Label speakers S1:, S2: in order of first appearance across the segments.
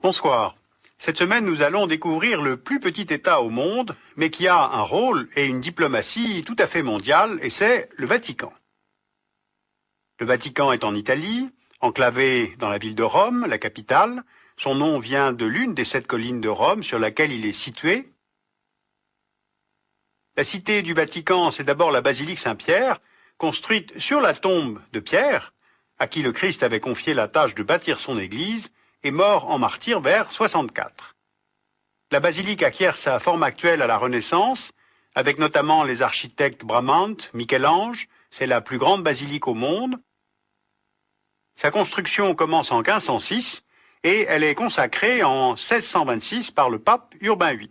S1: Bonsoir. Cette semaine, nous allons découvrir le plus petit État au monde, mais qui a un rôle et une diplomatie tout à fait mondiale, et c'est le Vatican. Le Vatican est en Italie, enclavé dans la ville de Rome, la capitale. Son nom vient de l'une des 7 collines de Rome sur laquelle il est situé. La cité du Vatican, c'est d'abord la basilique Saint-Pierre, construite sur la tombe de Pierre, à qui le Christ avait confié la tâche de bâtir son église, est mort en martyr vers 64. La basilique acquiert sa forme actuelle à la Renaissance, avec notamment les architectes Bramante, Michel-Ange. C'est la plus grande basilique au monde. Sa construction commence en 1506 et elle est consacrée en 1626 par le pape Urbain VIII.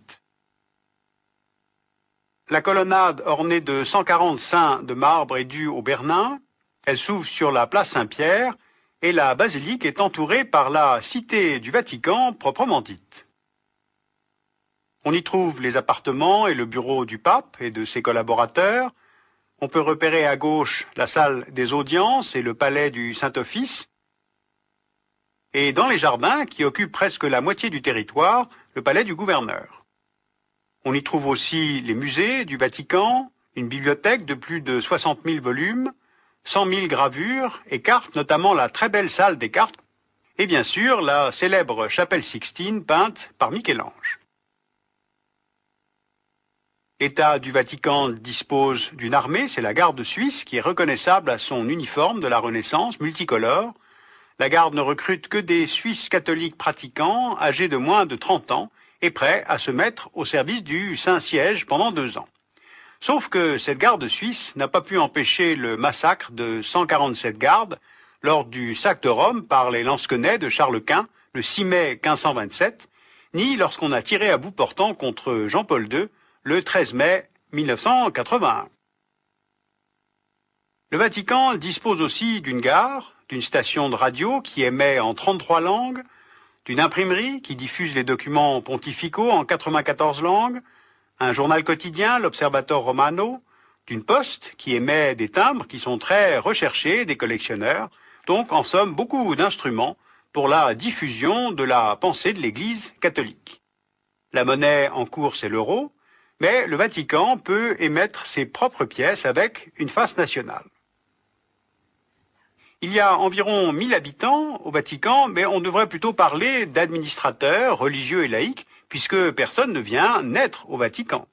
S1: La colonnade ornée de 140 saints de marbre est due au Bernin. Elle s'ouvre sur la place Saint-Pierre et la basilique est entourée par la cité du Vatican proprement dite. On y trouve les appartements et le bureau du pape et de ses collaborateurs. On peut repérer à gauche la salle des audiences et le palais du Saint-Office. Et dans les jardins, qui occupent presque la moitié du territoire, le palais du gouverneur. On y trouve aussi les musées du Vatican, une bibliothèque de plus de 60 000 volumes, 100 000 gravures et cartes, notamment la très belle salle des cartes, et bien sûr la célèbre chapelle Sixtine peinte par Michel-Ange. L'État du Vatican dispose d'une armée, c'est la garde suisse, qui est reconnaissable à son uniforme de la Renaissance, multicolore. La garde ne recrute que des Suisses catholiques pratiquants, âgés de moins de 30 ans, et prêts à se mettre au service du Saint-Siège pendant 2 ans. Sauf que cette garde suisse n'a pas pu empêcher le massacre de 147 gardes lors du sac de Rome par les lansquenets de Charles Quint le 6 mai 1527, ni lorsqu'on a tiré à bout portant contre Jean-Paul II le 13 mai 1981. Le Vatican dispose aussi d'une gare, d'une station de radio qui émet en 33 langues, d'une imprimerie qui diffuse les documents pontificaux en 94 langues, un journal quotidien, l'Observator Romano, d'une poste qui émet des timbres qui sont très recherchés des collectionneurs, donc en somme beaucoup d'instruments pour la diffusion de la pensée de l'Église catholique. La monnaie en cours, c'est l'euro, mais le Vatican peut émettre ses propres pièces avec une face nationale. Il y a environ 1000 habitants au Vatican, mais on devrait plutôt parler d'administrateurs religieux et laïcs, puisque personne ne vient naître au Vatican.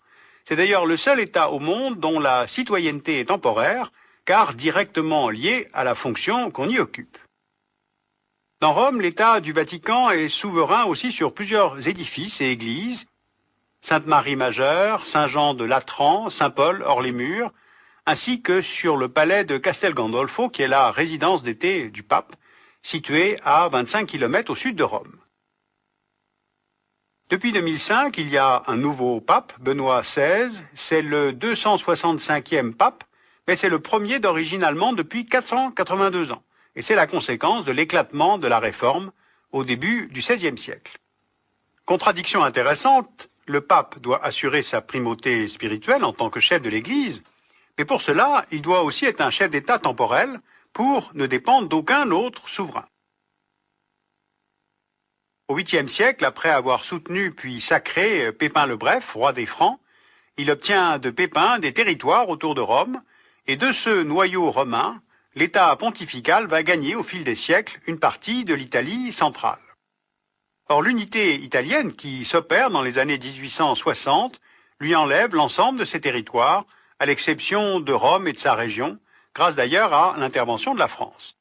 S1: C'est d'ailleurs le seul État au monde dont la citoyenneté est temporaire, car directement liée à la fonction qu'on y occupe. Dans Rome, l'État du Vatican est souverain aussi sur plusieurs édifices et églises, Sainte-Marie Majeure, Saint-Jean de Latran, Saint-Paul hors les murs, ainsi que sur le palais de Castel Gandolfo, qui est la résidence d'été du pape, située à 25 km au sud de Rome. Depuis 2005, il y a un nouveau pape, Benoît XVI, c'est le 265e pape, mais c'est le premier d'origine allemande depuis 482 ans, et c'est la conséquence de l'éclatement de la Réforme au début du XVIe siècle. Contradiction intéressante, le pape doit assurer sa primauté spirituelle en tant que chef de l'Église, mais pour cela, il doit aussi être un chef d'État temporel pour ne dépendre d'aucun autre souverain. Au 8e siècle, après avoir soutenu puis sacré Pépin le Bref, roi des Francs, il obtient de Pépin des territoires autour de Rome, et de ce noyau romain, l'État pontifical va gagner au fil des siècles une partie de l'Italie centrale. Or, l'unité italienne qui s'opère dans les années 1860 lui enlève l'ensemble de ses territoires, à l'exception de Rome et de sa région, grâce d'ailleurs à l'intervention de la France.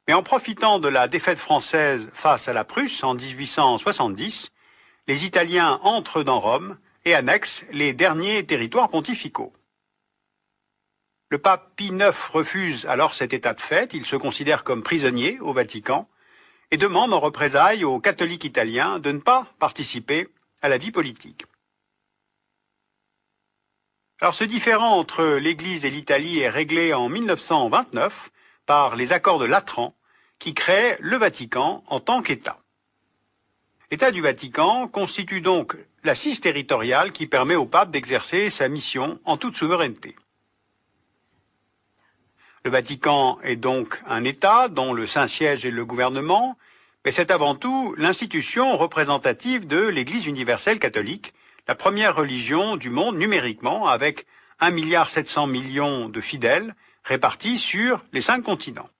S1: Mais en profitant de la défaite française face à la Prusse en 1870, les Italiens entrent dans Rome et annexent les derniers territoires pontificaux. Le pape Pie IX refuse alors cet état de fait, il se considère comme prisonnier au Vatican et demande en représailles aux catholiques italiens de ne pas participer à la vie politique. Alors ce différend entre l'Église et l'Italie est réglé en 1929 par les accords de Latran qui créent le Vatican en tant qu'État. L'État du Vatican constitue donc l'assise territoriale qui permet au pape d'exercer sa mission en toute souveraineté. Le Vatican est donc un État dont le Saint-Siège est le gouvernement, mais c'est avant tout l'institution représentative de l'Église universelle catholique, la première religion du monde numériquement, avec 1,7 milliard de fidèles répartis sur les 5 continents.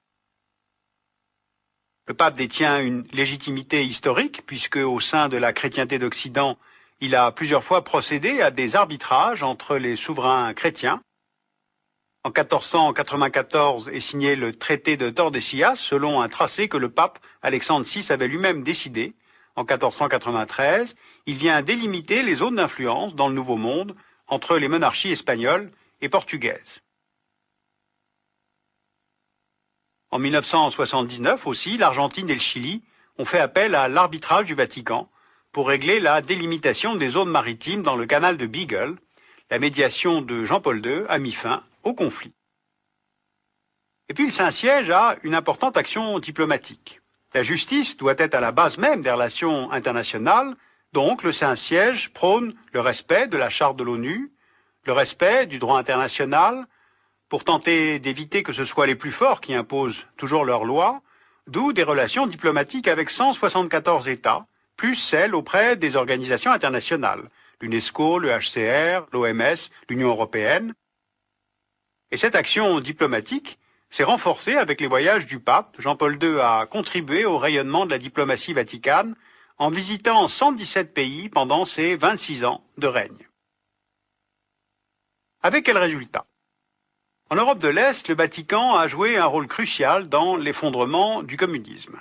S1: Le pape détient une légitimité historique, puisque au sein de la chrétienté d'Occident, il a plusieurs fois procédé à des arbitrages entre les souverains chrétiens. En 1494 est signé le traité de Tordesillas, selon un tracé que le pape Alexandre VI avait lui-même décidé. En 1493, il vient délimiter les zones d'influence dans le Nouveau Monde entre les monarchies espagnoles et portugaises. En 1979 aussi, l'Argentine et le Chili ont fait appel à l'arbitrage du Vatican pour régler la délimitation des zones maritimes dans le canal de Beagle. La médiation de Jean-Paul II a mis fin au conflit. Et puis le Saint-Siège a une importante action diplomatique. La justice doit être à la base même des relations internationales, donc le Saint-Siège prône le respect de la Charte de l'ONU, le respect du droit international, pour tenter d'éviter que ce soit les plus forts qui imposent toujours leurs lois, d'où des relations diplomatiques avec 174 États, plus celles auprès des organisations internationales, l'UNESCO, le HCR, l'OMS, l'Union européenne. Et cette action diplomatique s'est renforcée avec les voyages du pape. Jean-Paul II a contribué au rayonnement de la diplomatie vaticane en visitant 117 pays pendant ses 26 ans de règne. Avec quel résultat ? En Europe de l'Est, le Vatican a joué un rôle crucial dans l'effondrement du communisme.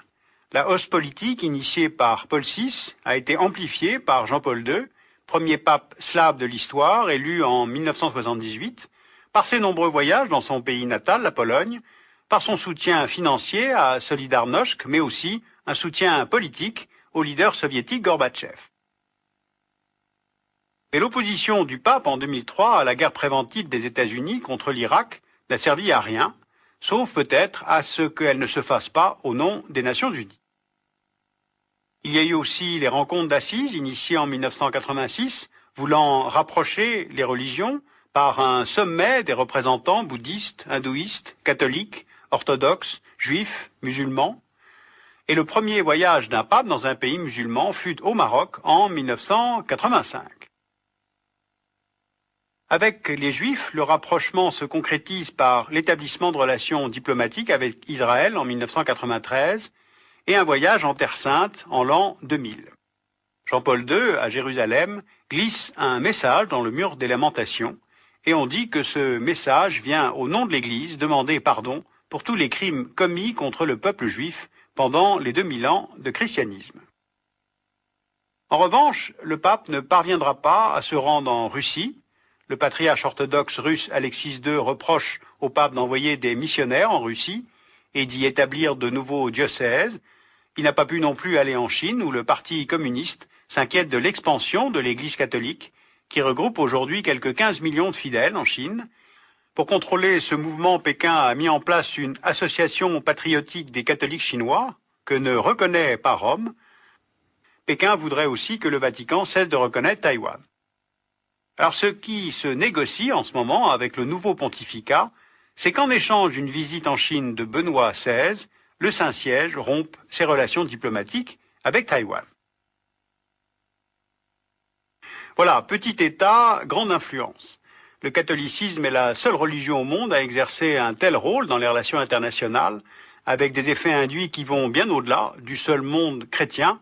S1: La hausse politique initiée par Paul VI a été amplifiée par Jean-Paul II, premier pape slave de l'histoire, élu en 1978, par ses nombreux voyages dans son pays natal, la Pologne, par son soutien financier à Solidarność, mais aussi un soutien politique au leader soviétique Gorbatchev. Et l'opposition du pape en 2003 à la guerre préventive des États-Unis contre l'Irak n'a servi à rien, sauf peut-être à ce qu'elle ne se fasse pas au nom des Nations Unies. Il y a eu aussi les rencontres d'Assise, initiées en 1986, voulant rapprocher les religions par un sommet des représentants bouddhistes, hindouistes, catholiques, orthodoxes, juifs, musulmans. Et le premier voyage d'un pape dans un pays musulman fut au Maroc en 1985. Avec les Juifs, le rapprochement se concrétise par l'établissement de relations diplomatiques avec Israël en 1993 et un voyage en Terre Sainte en l'an 2000. Jean-Paul II, à Jérusalem, glisse un message dans le mur des lamentations et on dit que ce message vient au nom de l'Église demander pardon pour tous les crimes commis contre le peuple juif pendant les 2000 ans de christianisme. En revanche, le pape ne parviendra pas à se rendre en Russie. Le patriarche orthodoxe russe Alexis II reproche au pape d'envoyer des missionnaires en Russie et d'y établir de nouveaux diocèses. Il n'a pas pu non plus aller en Chine, où le Parti communiste s'inquiète de l'expansion de l'Église catholique, qui regroupe aujourd'hui quelques 15 millions de fidèles en Chine. Pour contrôler ce mouvement, Pékin a mis en place une association patriotique des catholiques chinois, que ne reconnaît pas Rome. Pékin voudrait aussi que le Vatican cesse de reconnaître Taïwan. Alors ce qui se négocie en ce moment avec le nouveau pontificat, c'est qu'en échange d'une visite en Chine de Benoît XVI, le Saint-Siège rompe ses relations diplomatiques avec Taïwan. Voilà, petit État, grande influence. Le catholicisme est la seule religion au monde à exercer un tel rôle dans les relations internationales, avec des effets induits qui vont bien au-delà du seul monde chrétien,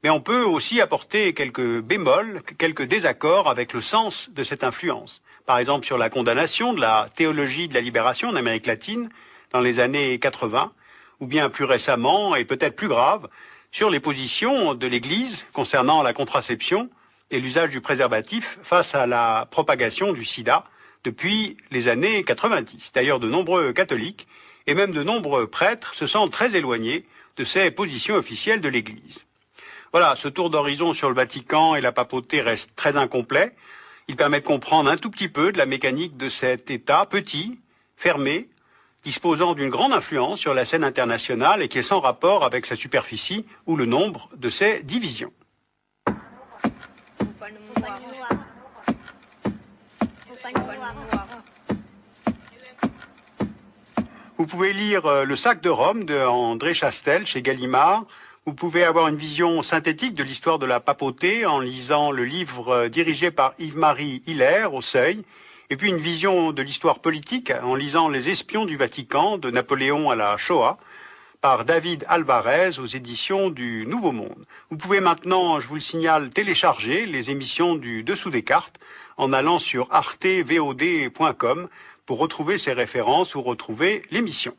S1: mais on peut aussi apporter quelques bémols, quelques désaccords avec le sens de cette influence. Par exemple, sur la condamnation de la théologie de la libération en Amérique latine dans les années 80, ou bien plus récemment, et peut-être plus grave, sur les positions de l'Église concernant la contraception et l'usage du préservatif face à la propagation du sida depuis les années 90. D'ailleurs, de nombreux catholiques et même de nombreux prêtres se sentent très éloignés de ces positions officielles de l'Église. Voilà, ce tour d'horizon sur le Vatican et la papauté reste très incomplet. Il permet de comprendre un tout petit peu de la mécanique de cet État petit, fermé, disposant d'une grande influence sur la scène internationale et qui est sans rapport avec sa superficie ou le nombre de ses divisions. Vous pouvez lire Le sac de Rome de André Chastel chez Gallimard. Vous pouvez avoir une vision synthétique de l'histoire de la papauté en lisant le livre dirigé par Yves-Marie Hilaire au Seuil. Et puis une vision de l'histoire politique en lisant Les espions du Vatican de Napoléon à la Shoah par David Alvarez aux éditions du Nouveau Monde. Vous pouvez maintenant, je vous le signale, télécharger les émissions du Dessous des cartes en allant sur artevod.com pour retrouver ces références ou retrouver l'émission.